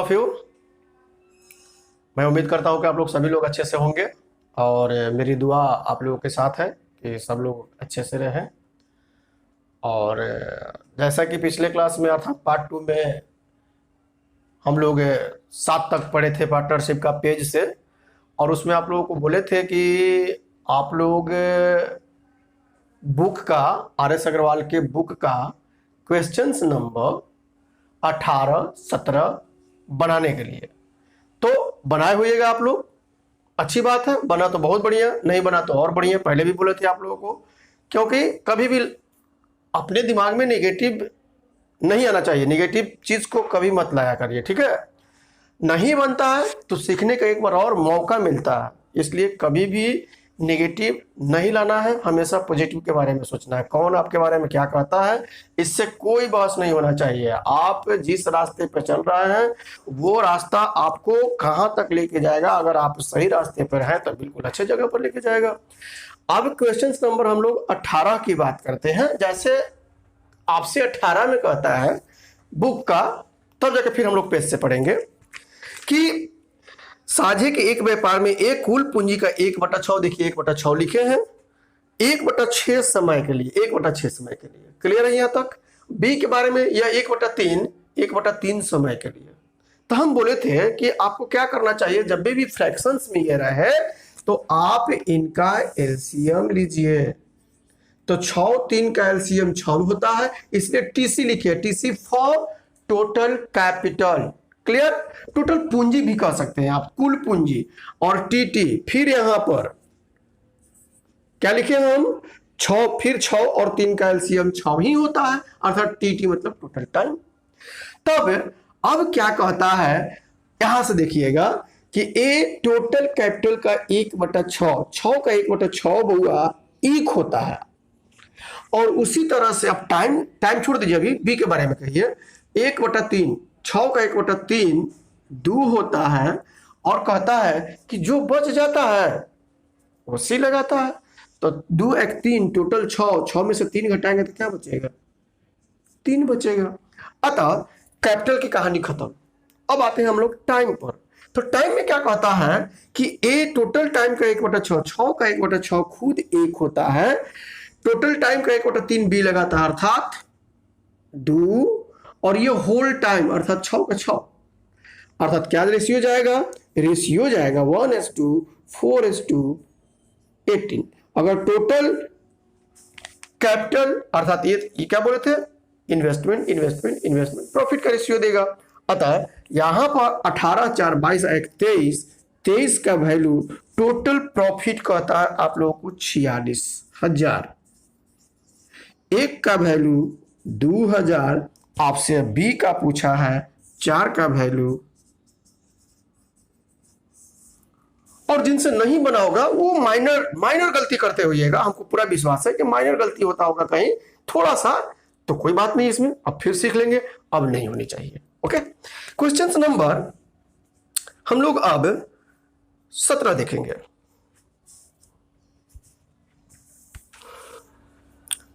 Of you. मैं उम्मीद करता हूँ कि आप लोग सभी लोग अच्छे से होंगे और मेरी दुआ आप लोगों के साथ है कि सब लोग अच्छे से रहें। और जैसा कि पिछले क्लास में अर्थात पार्ट 2 में हम लोग 7 तक पढ़े थे पार्टनरशिप का पेज से, और उसमें आप लोगों को बोले थे कि आप लोग बुक का RS अग्रवाल के बुक का क्वेश्चंस नंबर 18, 17 बनाने के लिए तो बनाए होइएगा आप लोग। अच्छी बात है, बना तो बहुत बढ़िया, नहीं बना तो और बढ़िया। पहले भी बोले थे आप लोगों को, क्योंकि कभी भी अपने दिमाग में नेगेटिव नहीं आना चाहिए, नेगेटिव चीज को कभी मत लाया करिए, ठीक है। नहीं बनता है तो सीखने का एक बार और मौका मिलता है, इसलिए कभी भी नेगेटिव नहीं लाना है, हमेशा पॉजिटिव के बारे में सोचना है। कौन आपके बारे में क्या कहता है इससे कोई बहस नहीं होना चाहिए। आप जिस रास्ते पर चल रहे हैं वो रास्ता आपको कहां तक लेके जाएगा, अगर आप सही रास्ते पर हैं तो बिल्कुल अच्छे जगह पर लेके जाएगा। अब क्वेश्चन नंबर हम लोग 18 की बात करते हैं। जैसे आपसे 18 में कहता है बुक का, तब जाके फिर हम लोग पेज से पढ़ेंगे कि साझे के एक व्यापार में एक कुल पूंजी का 1/6, देखिए 1/6 लिखे हैं, 1/6 समय के लिए, 1/6 समय के लिए। क्लियर है यहां तक। बी के बारे में या 1/3 समय के लिए। तो हम बोले थे कि आपको क्या करना चाहिए, जब भी फ्रैक्शंस में ये रहे तो आप इनका एलसीएम लीजिए। तो 6 3 का एलसीएम 6 होता है, इसलिए टीसी लिखिए, TC for total capital. Clear. Total पूंजी भी कह सकते हैं आप, कुल पूंजी। और टीटी फिर यहां पर क्या लिखे हम 6, फिर 6 और 3 का एलसीएम 6 ही होता है, अर्थात टीटी मतलब टोटल टाइम। तब अब क्या कहता है, यहां से देखिएगा कि ए टोटल कैपिटल का 1/6, 6 का 1/6 बहुआ 1 होता है। और उसी तरह से अब टाइम छोड़ दीजिए, अभी बी के बारे में कहिए। 1/3, 6 का 1/3 2 होता है, और कहता है कि जो बच जाता है वो सी लगाता है। तो 2 1 3 टोटल 6 में से 3 घटाएंगे तो क्या बचेगा, 3 बचेगा। अतः कैपिटल की कहानी खत्म। अब आते हैं हम लोग टाइम पर। तो टाइम में क्या कहता है कि ए टोटल टाइम का 1/6, 6 का 1/6 खुद 1 होता है, टोटल टाइम का 1/3 बी लगाता है अर्थात 2, और ये होल टाइम अर्थात 6 का 6, अर्थात क्या रेशियो जाएगा, रेशियो जाएगा 1:4:18। अगर टोटल कैपिटल अर्थात ये क्या बोले थे, इन्वेस्टमेंट इन्वेस्टमेंट इन्वेस्टमेंट, प्रॉफिट का रेशियो देगा। अतः यहां पर 18 4 22 1 23 का वैल्यू टोटल प्रॉफिट कहता है आप लोगों को 46,000। एक का वैल्यू 2,000, आपसे बी का पूछा है 4 का वैल्यू। और जिनसे नहीं बना होगा वो माइनर गलती करते होइएगा, हमको पूरा विश्वास है कि माइनर गलती होता होगा कहीं थोड़ा सा, तो कोई बात नहीं, इसमें अब फिर सीख लेंगे, अब नहीं होनी चाहिए। ओके। क्वेश्चन नंबर हम लोग अब 17 देखेंगे।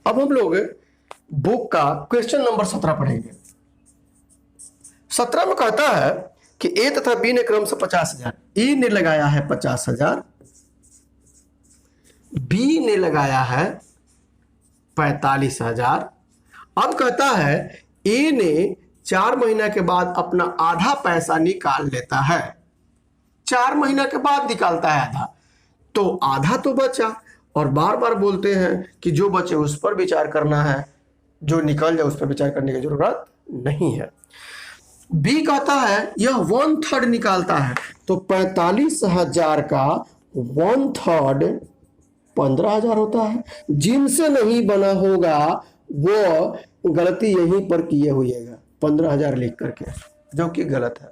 अब हम लोग बुक का क्वेश्चन नंबर 17 पढ़ेंगे। 17 में कहता है कि ए तथा बी ने क्रम से 50,000, ए ने लगाया है 50,000, बी ने लगाया है 45,000। अब कहता है ए ने 4 महीना के बाद अपना आधा पैसा निकाल लेता है, 4 महीना के बाद निकालता है आधा, तो आधा तो बचा। और बार बार बोलते हैं कि जो बचे उस पर विचार करना है, जो निकल जाए उस पर विचार करने की जरूरत नहीं है। बी कहता है यह 1/3 निकालता है, तो 45,000 का 1/3 15,000 होता है। जिनसे नहीं बना होगा वो गलती यहीं पर किए हुएगा 15,000 लिख करके, जो कि गलत है।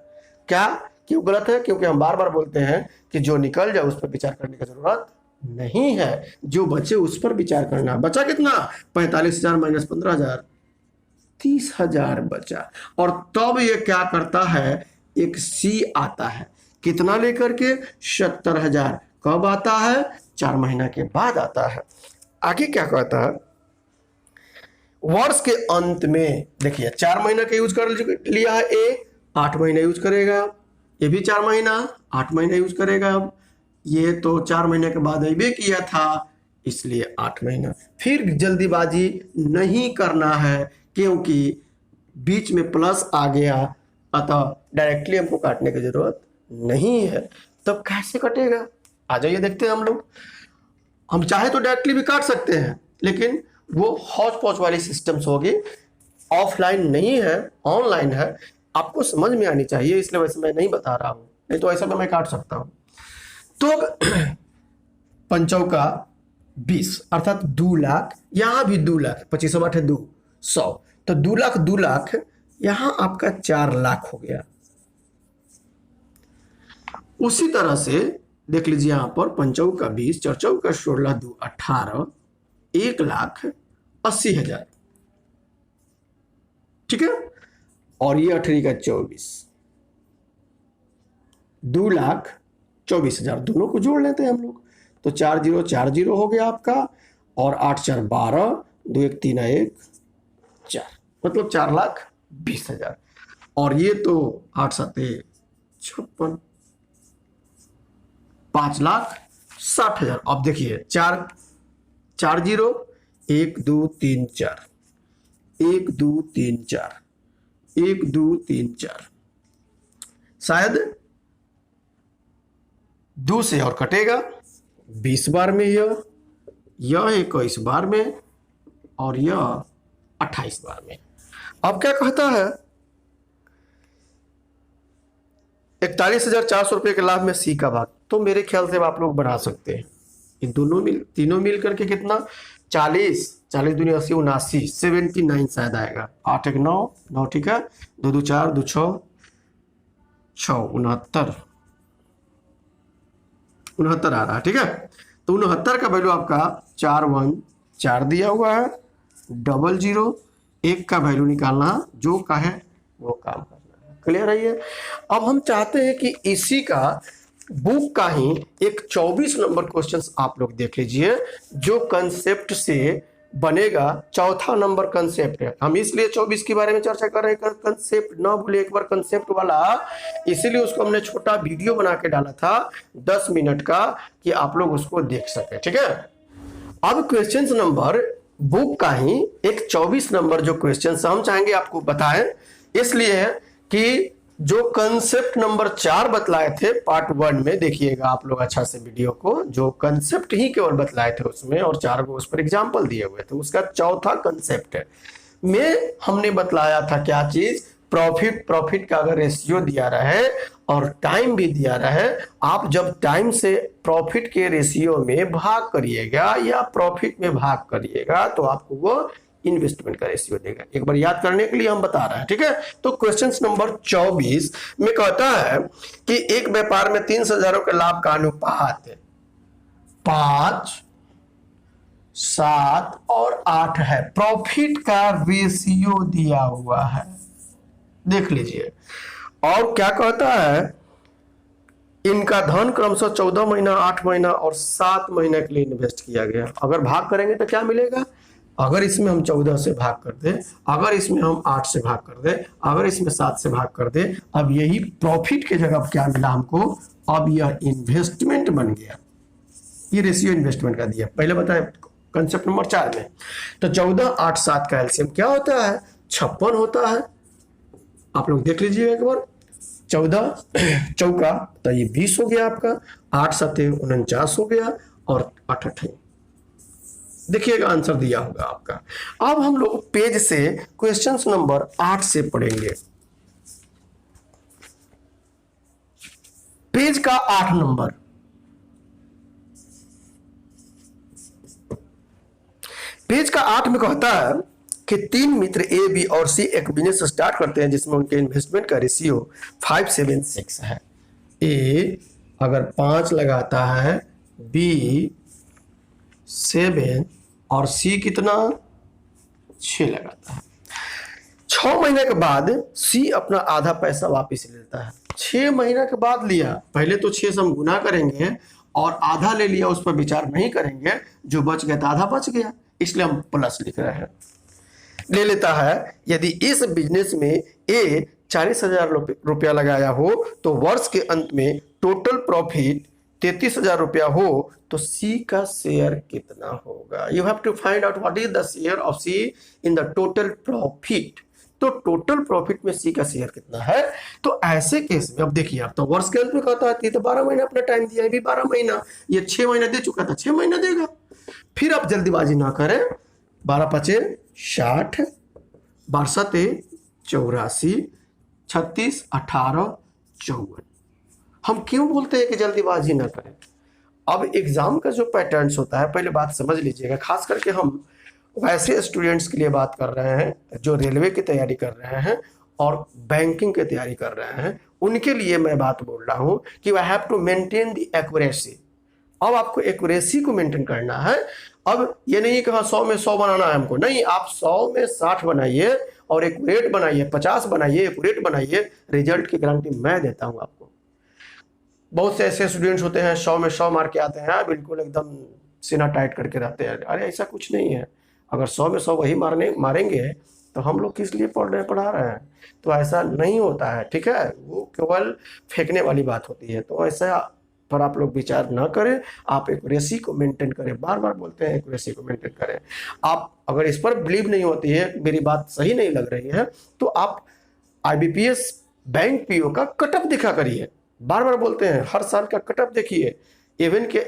क्या क्यों गलत है, क्योंकि हम बार बार बोलते हैं कि जो निकल जाए उस पर विचार करने की जरूरत नहीं है, जो बचे उस पर विचार करना। बचा कितना, 45,000 माइनस 15,000, 30,000 बचा। और तब ये क्या करता है, एक सी आता है, कितना लेकर के 70,000। कब आता है, 4 महीना के बाद आता है। आगे क्या कहता है, वर्ष के अंत में, देखिए 4 महीना का यूज कर लिया है ए, 8 महीने यूज करेगा, ये भी 4 महीना, 8 महीने यूज करेगा। ये तो 4 महीने के बाद अभी किया था, इसलिए 8 महीना। फिर जल्दीबाजी नहीं करना है क्योंकि बीच में प्लस आ गया, अतः डायरेक्टली हमको काटने की जरूरत नहीं है। तब कैसे कटेगा, आ जाइए देखते हैं हम लोग। हम चाहे तो डायरेक्टली भी काट सकते हैं, लेकिन वो हौच पौच वाली सिस्टम्स होगी, ऑफलाइन नहीं है, ऑनलाइन है। आपको समझ में आनी चाहिए, इसलिए वैसे मैं नहीं बता रहा हूं, नहीं तो ऐसा तो मैं काट सकता हूं। तो पंचौका 20 अर्थात 2 लाख, यहां भी 2 लाख, 25 8 है 2 100, तो 2 लाख 2 लाख, यहां आपका 4 लाख हो गया। उसी तरह से देख लीजिए यहां पर पंचौका 20, चौचौका 16, 2 18, 1,80,000, ठीक है। और ये 8 का 24, 2,24,000, दोनों को जोड़ लेते हैं हम लोग, तो 4040 हो गया आपका, और 8 4 12, 2 1 3 1 4, मतलब 4,20,000। और ये तो 8 7 56, 5,60,000। अब देखिए 4 4 0, 1 2 3 4, 1 2 3 4, 1 2 3 4, शायद 2 से और कटेगा, 20 बार में यह 21 बार में, और यह 28 बार में। अब क्या कहता है, 41,400 रुपये के लाभ में सी का भाग। तो मेरे ख्याल से आप लोग बना सकते हैं, इन दोनों तीनों मिल करके कितना, 40 40 दूनी 80 79, 79 शायद आएगा। 8 1 9 9, ठीक है, 2 2 4 2 6 6 69 69 आ रहा है, ठीक है। तो 69 का वैल्यू आपका 4 1 4 दिया हुआ है, 00 1 का वैल्यू निकालना, जो का है वो काम करना है। क्लियर है ये। अब हम चाहते हैं कि इसी का बुक का ही एक 24 नंबर क्वेश्चंस आप लोग देख लीजिए, जो कंसेप्ट से बनेगा। चौथा नंबर कंसेप्ट है, हम इसलिए 24 के बारे में चर्चा कर रहे हैं, कंसेप्ट ना भूले एक बार कंसेप्ट वाला, इसीलिए उसको हमने छोटा वीडियो बना के डाला था 10 मिनट का, कि आप लोग उसको देख सके, ठीक है। अब क्वेश्चन नंबर बुक का ही एक 24 नंबर जो क्वेश्चन हम चाहेंगे आपको बताएं, इसलिए कि जो कंसेप्ट नंबर 4 बतलाए थे पार्ट 1 में, देखिएगा आप लोग अच्छा से वीडियो को, जो कंसेप्ट ही केवल बतलाए थे उसमें, और 4 को उस पर एग्जाम्पल दिए हुए थे, उसका चौथा कंसेप्ट है में हमने बतलाया था क्या चीज, प्रॉफिट का अगर रेशियो दिया रहे और टाइम भी दिया रहे, आप जब टाइम से प्रॉफिट के रेशियो में भाग करिएगा या प्रॉफिट में भाग करिएगा, तो आपको वो इन्वेस्टमेंट का रेशियो देगा। एक बार याद करने के लिए हम बता रहे हैं, ठीक है। तो क्वेश्चन नंबर 24 में कहता है कि एक व्यापार में 30,000 के लाभ का अनुपात 5 7 और 8 है, प्रॉफिट का रेशियो दिया हुआ है, देख लीजिए। और क्या कहता है, इनका धन क्रमशः 14 महीना, 8 महीना और 7 महीने के लिए इन्वेस्ट किया गया। अगर भाग करेंगे तो क्या मिलेगा, अगर इसमें हम 14 से भाग कर दें, अगर इसमें हम 8 से भाग कर दें, अगर इसमें 7 से भाग कर दें, अब यही प्रॉफिट के जगह क्या मिला हमको, अब यह इन्वेस्टमेंट बन गया। ये रेशियो इन्वेस्टमेंट का दिया, पहले बताया कंसेप्ट नंबर 4 में। तो 14 8 7 का एलसीएम क्या होता है, 56 होता है। आप लोग देख लीजिए एक बार, 14 चौका तो ये 20 हो गया आपका, 8 7 49 हो गया, और 8 8 देखिएगा आंसर दिया होगा आपका। अब हम लोग पेज से क्वेश्चन नंबर 8 से पढ़ेंगे, पेज का 8 नंबर। पेज का 8 में कहता है कि 3 मित्र ए बी और सी एक बिजनेस स्टार्ट करते हैं जिसमें उनके इन्वेस्टमेंट का रेशियो 5 7 6 है। ए अगर 5 लगाता है, बी 7 और सी कितना 6 लगाता है। 6 महीने के बाद सी अपना आधा पैसा वापस लेता है। 6 महीने के बाद लिया, पहले तो 6 से हम गुना करेंगे और आधा ले लिया, उस पर विचार नहीं करेंगे, जो बच गया तो आधा बच गया, इसलिए हम प्लस लिख रहे हैं। ले लेता है। यदि इस बिजनेस में ए 40,000 रुपया लगाया हो तो वर्ष के अंत में टोटल प्रॉफिट 33,000 रुपया हो तो सी का शेयर कितना होगा। You have to find out what is the share of C in the total profit. तो टोटल प्रॉफिट में सी का शेयर कितना है। तो ऐसे केस में अब देखिए, आप तो वर्ष के अंत में कहता है तो 12 महीना अपना टाइम दिया है, भी 12 महीना, ये 6 महीना दे चुका था, 6 महीना देगा। फिर आप जल्दीबाजी ना करें। 12 पचे 60, 12 सते 84, 36, 18, 54। हम क्यों बोलते हैं कि जल्दीबाजी ना करें। अब एग्जाम का जो पैटर्न्स होता है, पहले बात समझ लीजिएगा, खास करके हम वैसे स्टूडेंट्स के लिए बात कर रहे हैं जो रेलवे की तैयारी कर रहे हैं और बैंकिंग की तैयारी कर रहे हैं। उनके लिए मैं बात बोल रहा हूं कि I have to maintain the accuracy. अब आपको एक्यूरेसी को मेंटेन करना है। अब ये नहीं कि हाँ 100 में 100 बनाना है हमको, नहीं, आप 100 में 60 बनाइए और एक्यूरेट बनाइए, 50 बनाइए, एक्यूरेट बनाइए, रिजल्ट की गारंटी मैं देता हूं आपको। बहुत से ऐसे स्टूडेंट्स होते हैं 100 में 100 मार के आते हैं, बिल्कुल एकदम सीना टाइट करके रहते हैं। अरे ऐसा कुछ नहीं है। अगर 100 में 100 वही मारेंगे तो हम लोग किस लिए पढ़ा रहे हैं। तो ऐसा नहीं होता है, ठीक है, वो केवल फेंकने वाली बात होती है। तो ऐसा पर आप लोग विचार ना करें, आप एक्यूरेसी को मेंटेन करें। बार बार बोलते हैं एक्यूरेसी को मेंटेन करें। आप अगर इस पर बिलीव नहीं होती है, मेरी बात सही नहीं लग रही है, तो आप IBPS बैंक पीओ का कटअप दिखा करिए। बार बार बोलते हैं, हर साल का कटअप देखिए। इवन के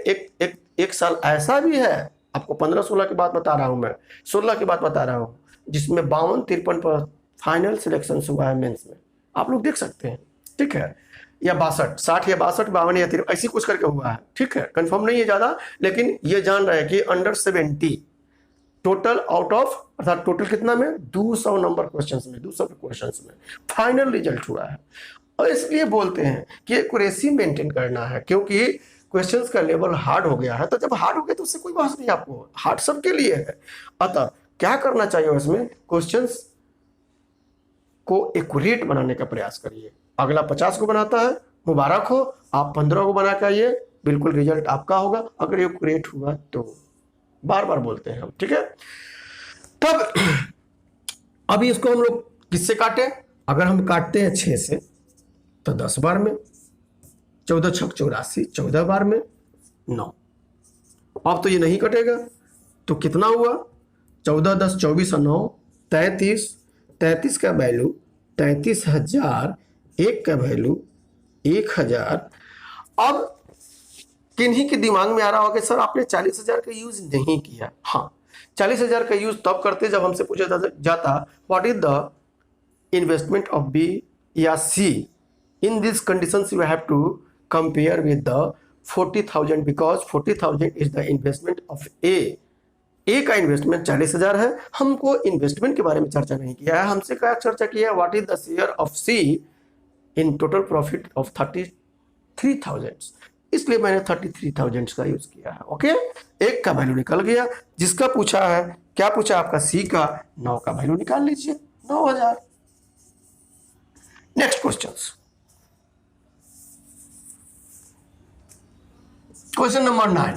एक साल ऐसा भी है, आपको 15-16 की बात बता रहा हूं मैं, 16 की बात बता रहा हूं, जिसमें 52-53 पर फाइनल सिलेक्शन हुआ है मेंस में। आप लोग देख सकते हैं, ठीक है, या 62, 60 या 62, 52 या 53 ऐसी कुछ करके हुआ है, ठीक है, कंफर्म नहीं है ज्यादा, लेकिन ये जान रहे हैं कि अंडर 70 टोटल आउट ऑफ, अर्थात टोटल कितना में 200 नंबर क्वेश्चंस में, 200 क्वेश्चंस में फाइनल रिजल्ट हुआ है। और इसलिए बोलते हैं कि एक्यूरेसी मेंटेन करना है, क्योंकि क्वेश्चंस का लेवल हार्ड हो गया है। तो जब हार्ड हो गया तो उससे कोई बात नहीं, आपको हार्ड सबके लिए है। अतः क्या करना चाहिए, उसमें क्वेश्चंस को एक्यूरेट बनाने का प्रयास करिए। अगला 50 को बनाता है, मुबारक हो, आप 15 को बना के आइए, बिल्कुल रिजल्ट आपका होगा अगर एक्यूरेट हुआ तो। बार बार बोलते हैं हम, ठीक है। तब अभी इसको हम लोग किससे काटें। अगर हम काटते हैं 6 से तो 10 बार में, 14 छक 84, 14 बार में 9। अब तो ये नहीं कटेगा, तो कितना हुआ, 14, 10, 24 और 9 33, 33 का वैल्यू 33,000, 1 का वैल्यू 1,000। अब किन्हीं के दिमाग में आ रहा होगा कि सर आपने 40,000 का यूज नहीं किया। हाँ, 40,000 का यूज तब करते जब हमसे पूछा जाता what is the investment of B या C. In this conditions you have to compare with the 40,000 because 40,000 is the investment of A का इन्वेस्टमेंट 40,000 है। हमको इन्वेस्टमेंट के बारे में चर्चा नहीं किया है, हमसे क्या चर्चा किया है, what is the share of C in total profit of 33,000। इसलिए मैंने 33,000 का यूज किया है। ओके, 1 का वैल्यू निकल गया। जिसका पूछा है, क्या पूछा आपका, सी का 9 का वैल्यू निकाल लीजिए, 9,000। नेक्स्ट क्वेश्चन नंबर 9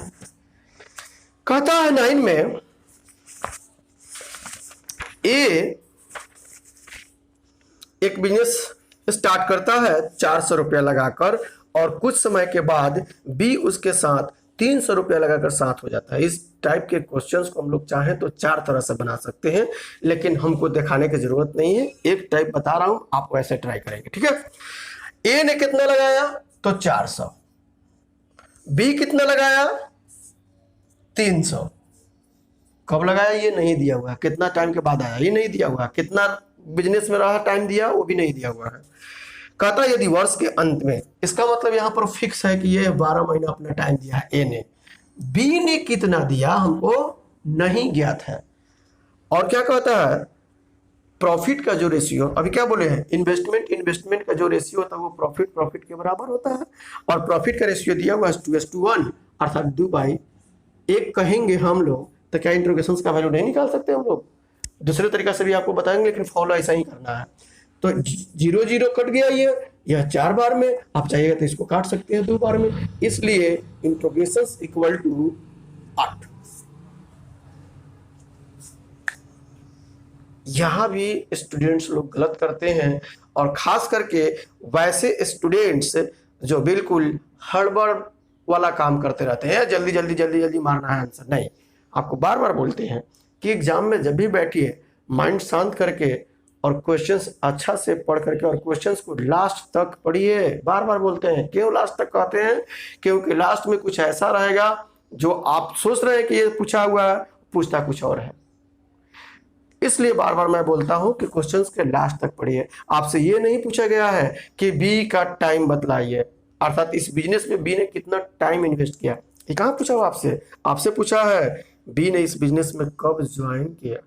कहता है 9 में ए एक बिजनेस स्टार्ट करता है 400 रुपया लगाकर और कुछ समय के बाद बी उसके साथ 300 रुपया लगाकर साथ हो जाता है। इस टाइप के क्वेश्चंस को हम लोग चाहें तो 4 तरह से बना सकते हैं, लेकिन हमको दिखाने की जरूरत नहीं है। एक टाइप बता रहा हूं, आप वैसे ट्राई करेंगे, ठीक है। ए ने कितना लगाया तो 400, बी कितना लगाया 300। कब लगाया ये नहीं दिया हुआ है, कितना टाइम के बाद आया ये नहीं दिया हुआ है, कितना बिजनेस में रहा टाइम दिया वो भी नहीं दिया हुआ है। कहता है यदि वर्ष के अंत में, इसका मतलब यहां पर फिक्स है कि ये 12 महीना अपना टाइम दिया है ए ने। बी ने कितना दिया हमको नहीं ज्ञात है। और क्या कहता है, प्रॉफिट का जो रेशियो, अभी क्या बोले हैं, इन्वेस्टमेंट का जो रेशियो होता है वो प्रॉफिट के बराबर होता है। और प्रॉफिट का रेशियो दिया हुआ है 2:1, अर्थात 2/1 कहेंगे हम लोग। तो क्या इंट्रोगेशन का वैल्यू नहीं निकाल सकते हम लोग, दूसरे तरीका से भी आपको बताएंगे, लेकिन फॉलो ऐसा ही करना है। तो 0 0 कट गया, ये यह 4 बार में, आप चाहिएगा तो इसको काट सकते हैं 2 बार में। इसलिए इंट्रोगेशन इक्वल टू 8। यहाँ भी स्टूडेंट्स लोग गलत करते हैं, और खास करके वैसे स्टूडेंट्स जो बिल्कुल हड़बड़ वाला काम करते रहते हैं, जल्दी जल्दी जल्दी जल्दी मारना है आंसर। नहीं, आपको बार बार बोलते हैं कि एग्जाम में जब भी बैठिए माइंड शांत करके और क्वेश्चंस अच्छा से पढ़ करके और क्वेश्चंस को लास्ट तक पढ़िए। बार बार बोलते हैं, क्यों लास्ट तक कहते हैं? क्योंकि लास्ट में कुछ ऐसा रहेगा जो आप सोच रहे हैं कि ये पूछा हुआ है, पूछता कुछ और है। इसलिए बार बार मैं बोलता हूं कि क्वेश्चंस के लास्ट तक पढ़िए। आपसे ये नहीं पूछा गया है कि बी का टाइम बतलाइए, अर्थात इस बिजनेस में बी ने कितना टाइम इन्वेस्ट किया, ये कहाँ पूछा हुआ आपसे? आपसे पूछा है बी ने इस बिजनेस में कब ज्वाइन किया।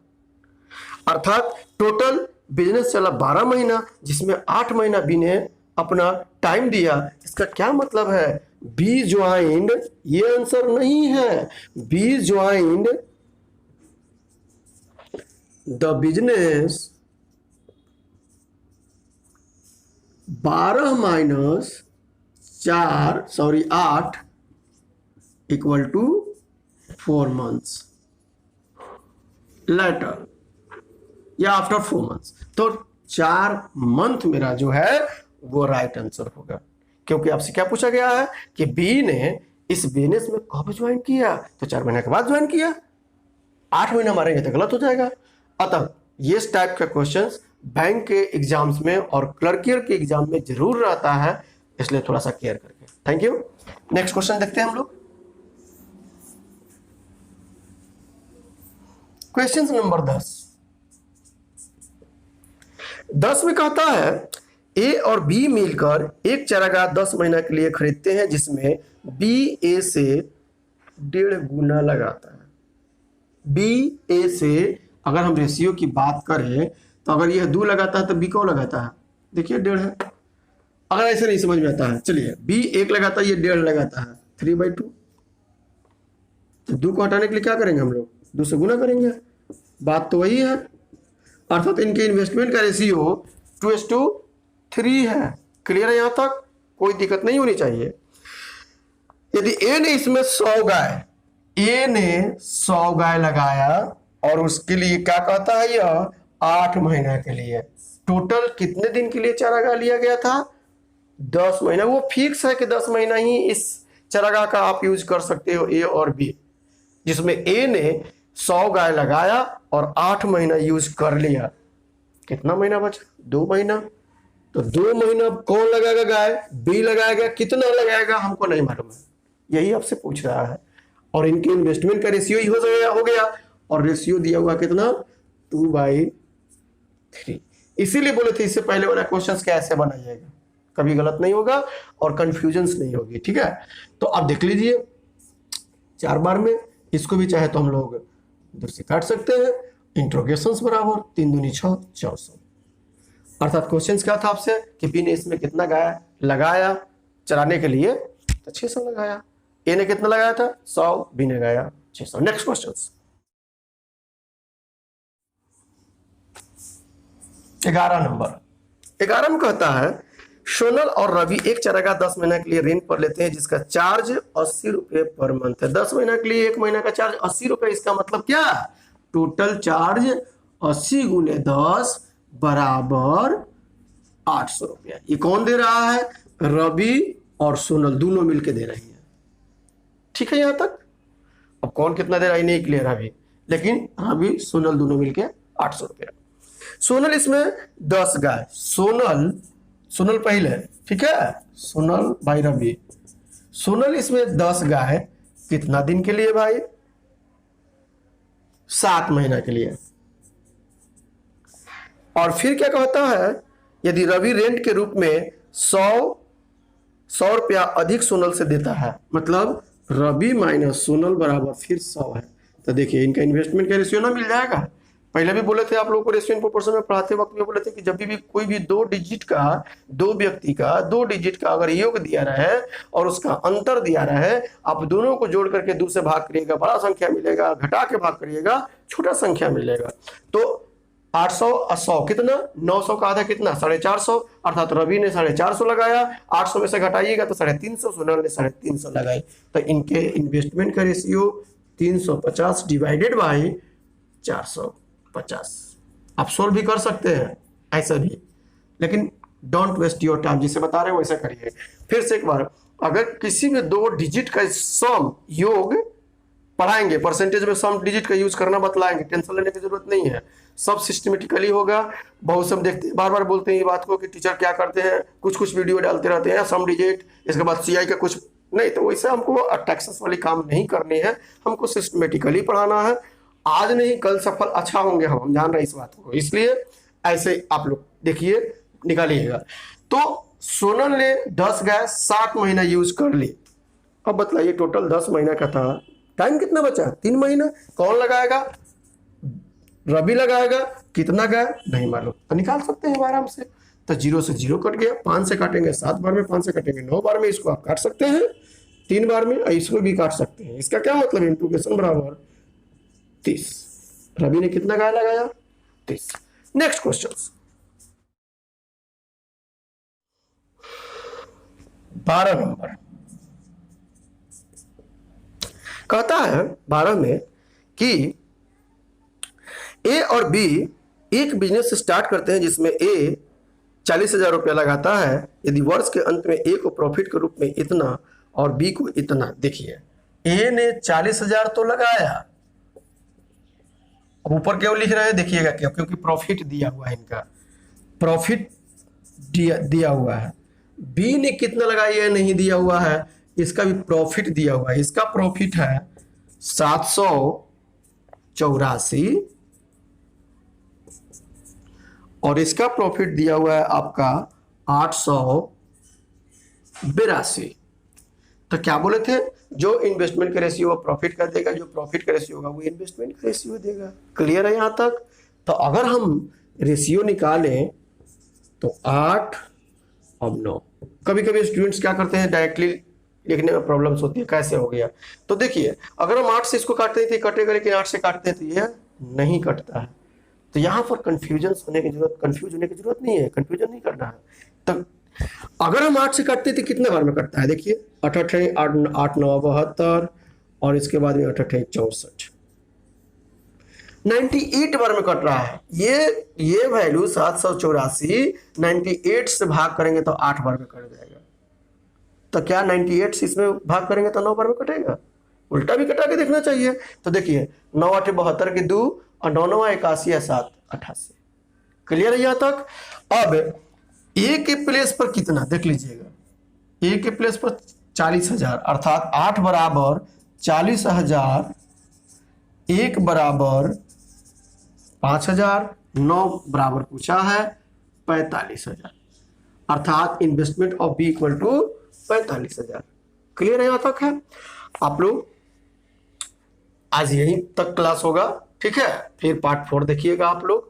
अर्थात टोटल बिजनेस चला 12 महीना, जिसमें 8 महीना बी ने अपना टाइम दिया। इसका क्या मतलब है? बी ज्वाइंड, ये आंसर नहीं है। B joined the business 12 minus 8 equal to 4 months later या आफ्टर 4 मंथ्स। तो 4 मंथ मेरा जो है वो राइट आंसर होगा, क्योंकि आपसे क्या पूछा गया है कि बी ने इस बिजनेस में कब ज्वाइन किया, तो 4 महीने के बाद ज्वाइन किया। 8 महीना मारेंगे तो गलत हो जाएगा। अतः ये टाइप का क्वेश्चंस बैंक के एग्जाम्स में और क्लर्कियर के एग्जाम में जरूर रहता है, इसलिए थोड़ा सा केयर करके। Thank you. नेक्स्ट क्वेश्चन देखते हैं हम लोग। क्वेश्चन नंबर 10 में कहता है ए और बी मिलकर एक चारागाह 10 महीना के लिए खरीदते हैं, जिसमें बी ए से 1.5 गुना लगाता है। बी ए से अगर हम रेशियो की बात करें तो अगर यह 2 लगाता है तो बी को लगाता है, देखिए 1.5 है। अगर ऐसे नहीं समझ में आता है, चलिए बी 1 लगाता है, ये 1.5 लगाता है, 3/2। तो 2 को हटाने के लिए क्या करेंगे हम लोग? 2 से गुना करेंगे। बात तो वही है, अर्थात इनके इन्वेस्टमेंट का रेशियो 2:3 है। क्लियर है? यहां तक कोई दिक्कत नहीं होनी चाहिए। यदि ए ने इसमें 100 गाय, ए ने 100 गाय लगाया और उसके लिए क्या कहता है, यह 8 महीना के लिए। टोटल कितने दिन के लिए चारागाह लिया गया था? 10 महीना। वो फिक्स है कि 10 महीना ही इस चारागाह का आप यूज कर सकते हो, ए और बी, जिसमें ए ने 100 गाय लगाया और 8 महीना यूज कर लिया। कितना महीना बचा? 2 महीना। तो 2 महीना कौन लगाएगा गाय? बी लगाएगा। कितना लगाएगा हमको नहीं मालूम है, यही आपसे पूछ रहा है। और इनके इन्वेस्टमेंट का रेशियो ही हो गया, और रेशियो दिया हुआ कितना? 2/3। इसीलिए बोले थे इससे पहले वाला क्वेश्चन कैसे बनाइएगा, कभी गलत नहीं होगा और कंफ्यूजन नहीं होगी। ठीक है, तो आप देख लीजिए 4 बार में। इसको भी चाहे तो हम लोग इधर से काट सकते हैं। इंट्रोगेशन बराबर 3 दूनी 6, 400। अर्थात क्वेश्चन क्या था आपसे कि बी ने इसमें कितना गाय लगाया चराने के लिए? तो 600 लगाया। ए ने कितना लगाया था? 100, बी ने लगाया 600। Next question 11 number. 11 में कहता है सोनल और रवि एक चारागाह 10 महीना के लिए रेंट पर लेते हैं, जिसका चार्ज 80 रुपए पर मंथ है। 10 महीना के लिए 1 महीना का चार्ज 80 रुपए। इसका मतलब क्या? टोटल चार्ज 80 गुने 10 बराबर 800 रुपया। ये कौन दे रहा है? रवि और सोनल दोनों मिलके दे रही है। ठीक है यहां तक? अब कौन कितना दे रहा है नहीं क्लियर अभी, लेकिन रवि सोनल दोनों मिलके 800 रुपया। सोनल इसमें 10 गाय, सोनल पहले, ठीक है, सोनल भाई रवि। सोनल इसमें 10 गाय कितना दिन के लिए भाई? 7 महीना के लिए। और फिर क्या कहता है, यदि रवि रेंट के रूप में 100 रुपया अधिक सोनल से देता है, मतलब रवि माइनस सोनल बराबर फिर 100 है। तो देखिए इनका इन्वेस्टमेंट का रेशियो ना मिल जाएगा। पहले भी बोले थे आप लोगों को, रेशियो इन प्रोपोर्शन में पढ़ाते वक्त भी बोले थे कि जब भी कोई भी 2 डिजिट का, 2 व्यक्ति का 2 डिजिट का अगर योग दिया रहे और उसका अंतर दिया रहे, आप दोनों को जोड़ करके 2 से भाग करिएगा, बड़ा संख्या मिलेगा, घटा के भाग करिएगा, छोटा संख्या मिलेगा। तो 800 और 100 कितना? 900 का आधा कितना? 450। अर्थात रवि ने 450 लगाया, 800 में से घटाइएगा तो 350, सोनल ने 350 लगाई। तो इनके इन्वेस्टमेंट का रेशियो 350 डिवाइडेड बाई 450। आप सोल्व भी कर सकते हैं ऐसा भी, लेकिन डोंट वेस्ट योर टाइम, जिसे बता रहे हो वैसा करिए। फिर से एक बार, अगर किसी भी 2 डिजिट का सम योग पढ़ाएंगे, परसेंटेज में सम डिजिट का यूज करना बतलाएंगे, टेंशन लेने की जरूरत नहीं है, सब सिस्टमेटिकली होगा। बहुत सब देखते हैं, बार बार बोलते हैं ये बात को कि टीचर क्या करते हैं, कुछ कुछ वीडियो डालते रहते हैं सम डिजिट, इसके बाद सीआई का कुछ नहीं, तो वैसे हमको टैक्सेस वाली काम नहीं करनी है, हमको सिस्टमेटिकली पढ़ाना है। आज नहीं कल सफल अच्छा होंगे हम जान रहे हैं इस बात को, इसलिए ऐसे आप लोग देखिए निकालिएगा। तो सोनल ने 10 गाय 7 महीना यूज कर ली। अब बतलाइए टोटल 10 महीना का था, टाइम कितना बचा? 3 महीना। कौन लगाएगा? रवि लगाएगा। कितना गाय नहीं मालूम, तो निकाल सकते हैं आराम से। तो 0 से 0 कट गया, 5 से काटेंगे 7 बार में, 5 से काटेंगे 9 बार में, इसको आप काट सकते हैं 3 बार में, इसको भी काट सकते हैं। इसका क्या मतलब, इंटूकेशन बराबर 30। रवि ने कितना गाय लगाया? 30। नेक्स्ट क्वेश्चन 12 नंबर कहता है 12 में कि ए और बी एक बिजनेस स्टार्ट करते हैं जिसमें ए 40,000 रुपया लगाता है। यदि वर्ष के अंत में ए को प्रॉफिट के रूप में इतना और बी को इतना। देखिए ए ने 40,000 तो लगाया, अब ऊपर क्यों लिख रहे हैं देखिएगा क्यों, क्योंकि प्रॉफिट दिया हुआ है, इनका प्रॉफिट दिया हुआ है। बी ने कितना लगाया नहीं दिया हुआ है, इसका भी प्रॉफिट दिया हुआ है। इसका प्रॉफिट है 784 और इसका प्रॉफिट दिया हुआ है आपका 882। तो क्या बोले थे, जो इन्वेस्टमेंट का रेशियो प्रॉफिट का देगा, जो प्रॉफिट का रेशियो होगा वो इन्वेस्टमेंट का रेशियो देगा। क्लियर है यहां तक? तो अगर हम रेशियो निकालें तो 8 और 9। कभी कभी स्टूडेंट्स क्या करते हैं, डायरेक्टली लिखने में प्रॉब्लम्स होती है, कैसे हो गया। तो देखिए अगर हम 8 से इसको काटते थे कटेगा, लेकिन 8 से काटते हैं तो ये नहीं कटता है। तो यहाँ पर कंफ्यूज होने की जरूरत नहीं है, कंफ्यूजन नहीं करना है। तो अगर हम 8 से काटते थे कितने बार में कटता है, देखिए 8 8 8 9 72 और इसके बाद में 8 8 64, 98 बार में कट रहा है। ये वैल्यू 784 98 से भाग करेंगे तो 8 बार में कट जाएगा। तो क्या 98 से इसमें भाग करेंगे तो 9 बार में कटेगा? उल्टा भी कटा के देखना चाहिए। तो देखिए 9 8 72 की 2 और 9 9 81 है 7 88। क्लियर है यहाँ तक? अब ए के प्लेस पर कितना देख लीजिएगा, ए के प्लेस पर 40,000 अर्थात 8 बराबर 40,000, 1 बराबर 5,000, 9 बराबर पूछा है 45,000, अर्थात investment of B equal to 45,000। Clear है यहाँ तक है? आप लोग आज यहीं तक क्लास होगा, ठीक है? फिर पार्ट 4 देखिएगा आप लोग।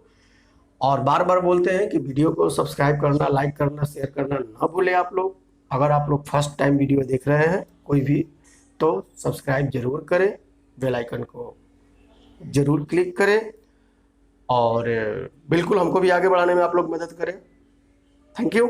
और बार बार बोलते हैं कि वीडियो को सब्सक्राइब करना, लाइक करना, शेयर करना ना भूले आप लोग। अगर आप लोग फर्स्ट टाइम वीडियो देख रहे हैं कोई भी, तो सब्सक्राइब जरूर करें, बेल आइकन को जरूर क्लिक करें और बिल्कुल हमको भी आगे बढ़ाने में आप लोग मदद करें। Thank you.